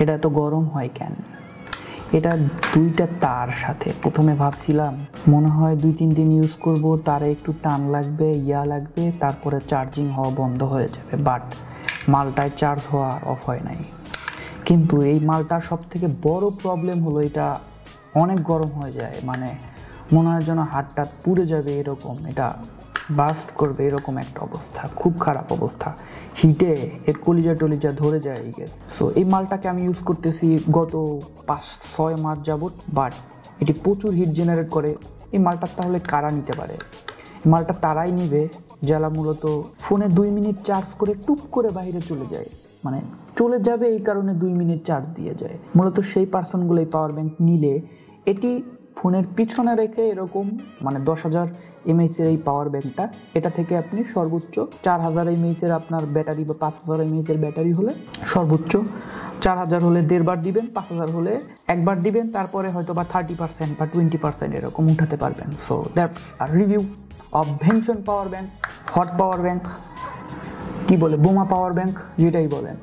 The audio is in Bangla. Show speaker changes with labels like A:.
A: এটা এত গরম হয় কেন? এটা দুইটা তার সাথে প্রথমে ভাবছিলাম মনে হয় 2-3 দিন ইউজ করব, তারে একটু টান লাগবে, লাগবে, তারপরে চার্জিং হওয়া বন্ধ হয়ে যাবে। বাট মালটায় চার্জ হওয়া আর অফ হয় নাই। কিন্তু এই মালটার সব থেকে বড় প্রবলেম হলো এটা অনেক গরম হয়ে যায়, মানে মনে হয় যেন হাতটা পুড়ে যাবে এরকম, এটা বাস্ট করবে এরকম একটা অবস্থা, খুব খারাপ অবস্থা। হিটে এর কলিজা ধরে যায় এই গ্যাস। সো এই মালটাকে আমি ইউজ করতেছি গত 5-6 মাস যাবত, বাট এটি প্রচুর হিট জেনারেট করে। এই মালটা তাহলে কারা নিতে পারে? এই মালটা তারাই নিবে যারা মূলত ফোনে 2 মিনিট চার্জ করে টুপ করে বাইরে চলে যায়, মানে চলে যাবে এই কারণে 2 মিনিট চার্জ দিয়ে যায়। মূলত সেই পার্সনগুলো এই পাওয়ার ব্যাংক নিলে এটি ফোনের পিছনে রেখে এরকম, মানে 10,000 mAh এই পাওয়ার ব্যাংকটা, এটা থেকে আপনি সর্বোচ্চ 4,000 mAh আপনার ব্যাটারি বা 5,000 mAh ব্যাটারি হলে সর্বোচ্চ 4,000 হলে 1.5 বার দিবেন, 5,000 হলে 1 বার দিবেন, তারপরে হয়তো বা 30% বা 20% এরকম উঠাতে পারবেন। So that's a review of Vention power bank, hot power bank, কি বলে বোমা পাওয়ার ব্যাংক, যেটাই বলেন।